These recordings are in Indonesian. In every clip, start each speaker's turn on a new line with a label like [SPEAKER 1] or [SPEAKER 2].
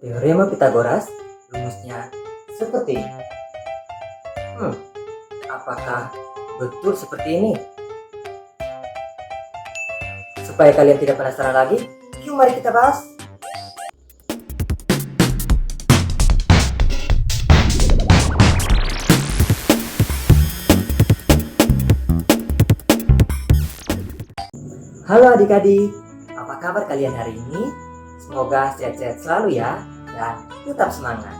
[SPEAKER 1] Teorema Pitagoras rumusnya seperti ini. Apakah betul seperti ini? Supaya kalian tidak penasaran lagi, yuk mari kita bahas. Halo adik-adik, apa kabar kalian hari ini? Semoga sehat-sehat selalu ya, dan tetap semangat.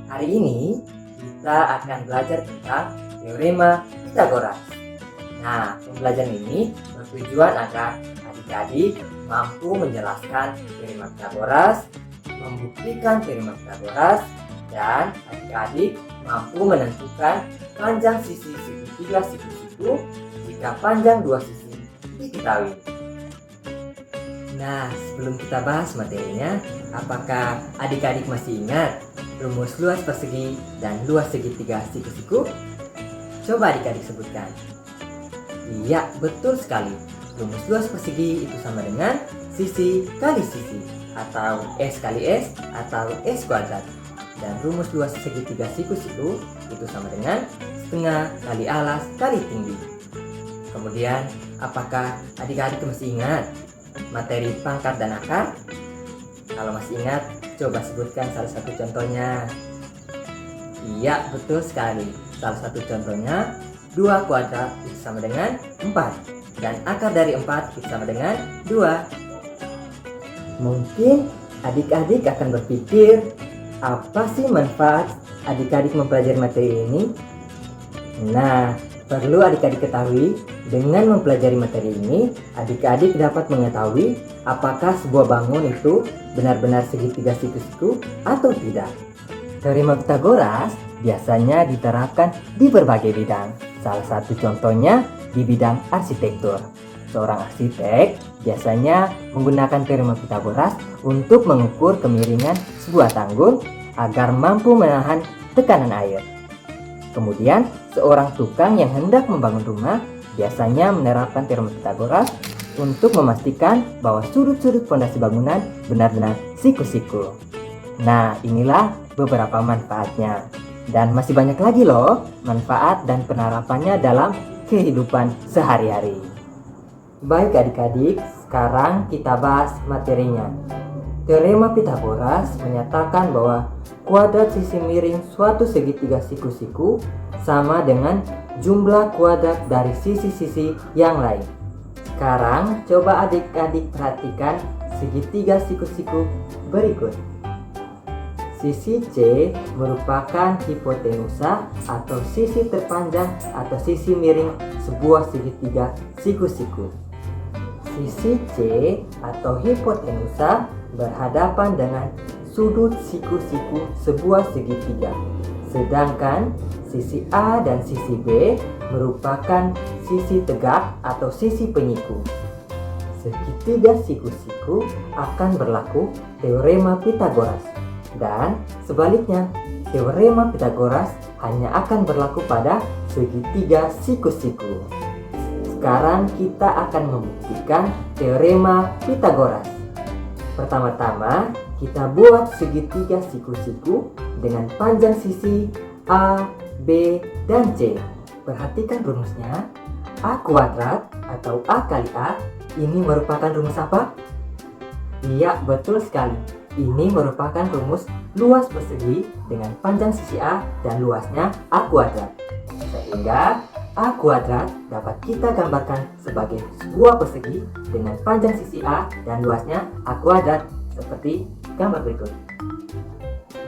[SPEAKER 1] Hari ini kita akan belajar tentang Teorema Pitagoras. Nah, pembelajaran ini bertujuan agar adik-adik mampu menjelaskan Teorema Pitagoras, membuktikan Teorema Pitagoras, dan adik-adik mampu menentukan panjang sisi segitiga siku-siku jika panjang dua sisi diketahui. Nah, sebelum kita bahas materinya, apakah adik-adik masih ingat rumus luas persegi dan luas segitiga siku-siku? Coba adik-adik sebutkan. Iya, betul sekali. Rumus luas persegi itu sama dengan sisi kali sisi, atau S kali S, atau S kuadrat. Dan rumus luas segitiga siku-siku itu sama dengan setengah kali alas kali tinggi. Kemudian, apakah adik-adik masih ingat materi pangkat dan akar? Kalau masih ingat, coba sebutkan salah satu contohnya. Iya, betul sekali. Salah satu contohnya, 2 kuadrat itu sama dengan 4. Dan akar dari 4 itu sama dengan 2. Mungkin adik-adik akan berpikir, apa sih manfaat adik-adik mempelajari materi ini? Nah, perlu adik-adik ketahui, dengan mempelajari materi ini, adik-adik dapat mengetahui apakah sebuah bangun itu benar-benar segitiga siku-siku atau tidak. Teorema Pitagoras biasanya diterapkan di berbagai bidang. Salah satu contohnya di bidang arsitektur. Seorang arsitek biasanya menggunakan Teorema Pitagoras untuk mengukur kemiringan sebuah tanggul agar mampu menahan tekanan air. Kemudian, seorang tukang yang hendak membangun rumah biasanya menerapkan Teorema Pitagoras untuk memastikan bahwa sudut-sudut fondasi bangunan benar-benar siku-siku. Nah, inilah beberapa manfaatnya. Dan masih banyak lagi loh manfaat dan penerapannya dalam kehidupan sehari-hari. Baik adik-adik, sekarang kita bahas materinya. Teorema Pitagoras menyatakan bahwa kuadrat sisi miring suatu segitiga siku-siku sama dengan jumlah kuadrat dari sisi-sisi yang lain. Sekarang coba adik-adik perhatikan segitiga siku-siku berikut. Sisi C merupakan hipotenusa atau sisi terpanjang atau sisi miring sebuah segitiga siku-siku. Sisi C atau hipotenusa berhadapan dengan sudut siku-siku sebuah segitiga. Sedangkan sisi A dan sisi B merupakan sisi tegak atau sisi penyiku. Segitiga siku-siku akan berlaku Teorema Pitagoras. Dan sebaliknya, Teorema Pitagoras hanya akan berlaku pada segitiga siku-siku. Sekarang kita akan membuktikan Teorema Pitagoras. Pertama-tama, kita buat segitiga siku-siku dengan panjang sisi A, B, dan C. Perhatikan rumusnya. A kuadrat atau A kali A ini merupakan rumus apa? Iya, betul sekali. Ini merupakan rumus luas persegi dengan panjang sisi A dan luasnya A kuadrat. Sehingga A kuadrat dapat kita gambarkan sebagai sebuah persegi dengan panjang sisi A dan luasnya A kuadrat seperti gambar berikut.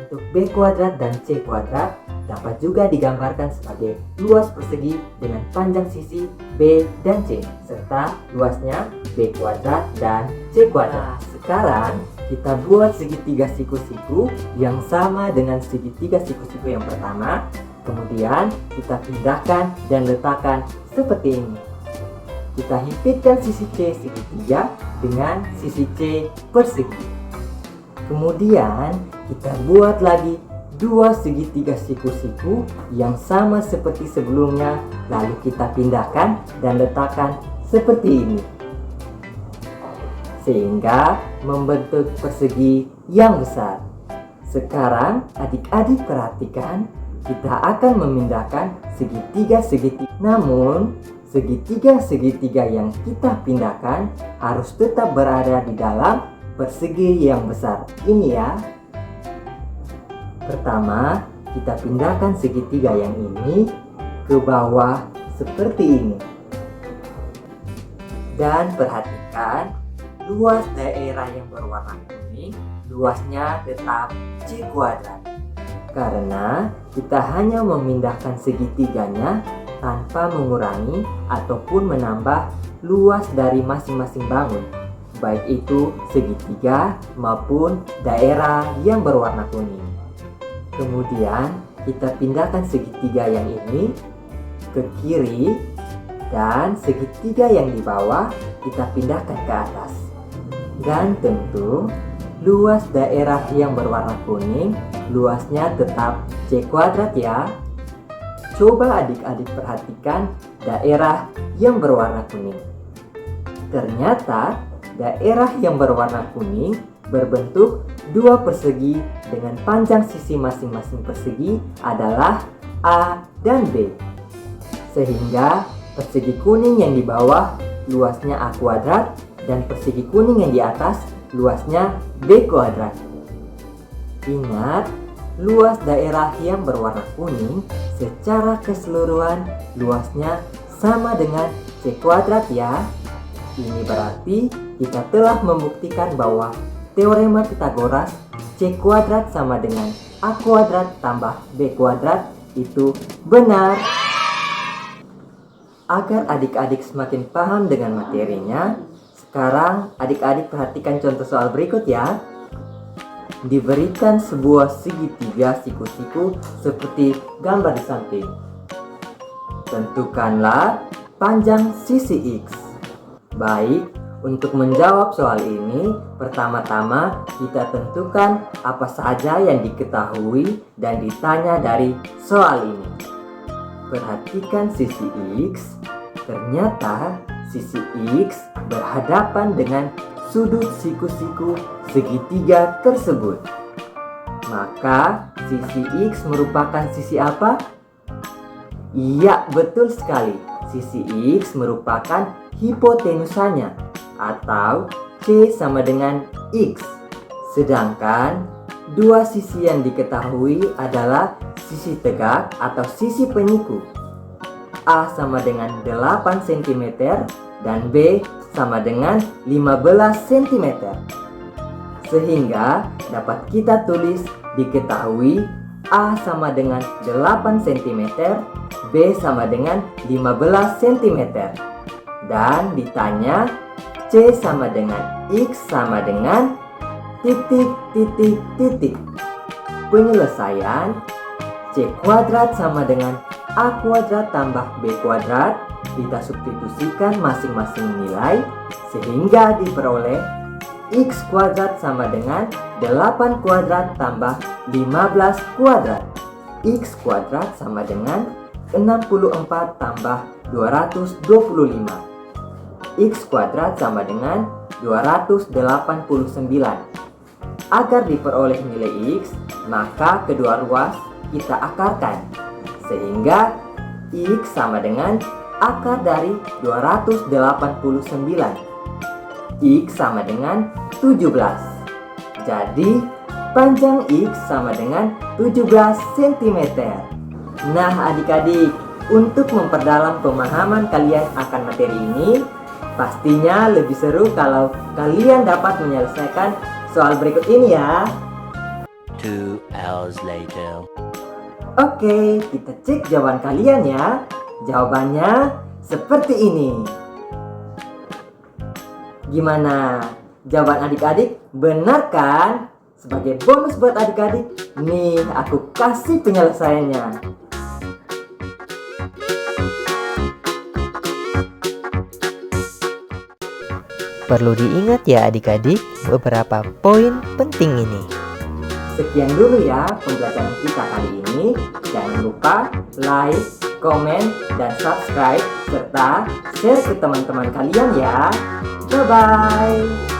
[SPEAKER 1] Untuk B kuadrat dan C kuadrat dapat juga digambarkan sebagai luas persegi dengan panjang sisi B dan C serta luasnya B kuadrat dan C kuadrat. Sekarang kita buat segitiga siku-siku yang sama dengan segitiga siku-siku yang pertama. Kemudian kita pindahkan dan letakkan seperti ini. Kita himpitkan sisi C segitiga dengan sisi C persegi. Kemudian kita buat lagi dua segitiga siku-siku yang sama seperti sebelumnya. Lalu kita pindahkan dan letakkan seperti ini. sehingga membentuk persegi yang besar. Sekarang adik-adik perhatikan, kita akan memindahkan segitiga-segitiga. Namun, segitiga-segitiga yang kita pindahkan harus tetap berada di dalam persegi yang besar ini ya. Pertama, kita pindahkan segitiga yang ini ke bawah seperti ini. Dan perhatikan, luas daerah yang berwarna kuning, luasnya tetap C kuadrat. Karena kita hanya memindahkan segitiganya tanpa mengurangi ataupun menambah luas dari masing-masing bangun, baik itu segitiga maupun daerah yang berwarna kuning. Kemudian kita pindahkan segitiga yang ini ke kiri dan segitiga yang di bawah kita pindahkan ke atas. Dan tentu luas daerah yang berwarna kuning luasnya tetap C kuadrat ya. Coba adik-adik perhatikan daerah yang berwarna kuning. Ternyata daerah yang berwarna kuning berbentuk dua persegi dengan panjang sisi masing-masing persegi adalah A dan B. Sehingga persegi kuning yang di bawah luasnya A kuadrat dan persegi kuning yang di atas luasnya B kuadrat. Ingat, luas daerah yang berwarna kuning secara keseluruhan luasnya sama dengan C kuadrat ya. Ini berarti kita telah membuktikan bahwa teorema Pythagoras C kuadrat sama dengan A kuadrat tambah B kuadrat itu benar. Agar adik-adik semakin paham dengan materinya, sekarang adik-adik perhatikan contoh soal berikut ya. Diberikan sebuah segitiga siku-siku seperti gambar di samping. Tentukanlah panjang sisi X. Baik, untuk menjawab soal ini, pertama-tama kita tentukan apa saja yang diketahui dan ditanya dari soal ini. Perhatikan sisi X. Ternyata sisi X berhadapan dengan sudut siku-siku segitiga tersebut. Maka sisi X merupakan sisi apa? Iya, betul sekali. Sisi X merupakan hipotenusanya atau C sama dengan X. Sedangkan dua sisi yang diketahui adalah sisi tegak atau sisi penyiku. A sama dengan 8 cm dan B sama dengan 15 cm. Sehingga dapat kita tulis diketahui A sama dengan 8 cm, B sama dengan 15 cm. Dan ditanya C sama dengan X sama dengan titik titik titik. Penyelesaian C kuadrat sama dengan A kuadrat tambah B kuadrat. Kita substitusikan masing-masing nilai sehingga diperoleh X kuadrat sama dengan 8 kuadrat tambah 15 kuadrat. X kuadrat sama dengan 64 tambah 225. X kuadrat sama dengan 289. Agar diperoleh nilai X, maka kedua ruas kita akarkan. Sehingga X sama dengan akar dari 289. X sama dengan 17. Jadi panjang X sama dengan 17 cm. Nah adik-adik, untuk memperdalam pemahaman kalian akan materi ini, pastinya lebih seru kalau kalian dapat menyelesaikan soal berikut ini ya.
[SPEAKER 2] 2 hours later.
[SPEAKER 1] Oke, kita cek jawaban kalian ya. Jawabannya seperti ini. Gimana? Jawaban adik-adik benar kan? Sebagai bonus buat adik-adik, nih aku kasih penyelesaiannya.
[SPEAKER 3] Perlu diingat ya adik-adik beberapa poin penting ini.
[SPEAKER 1] Sekian dulu ya pembelajaran kita kali ini. Jangan lupa like, komen, dan subscribe serta share ke teman-teman kalian ya. Bye-bye.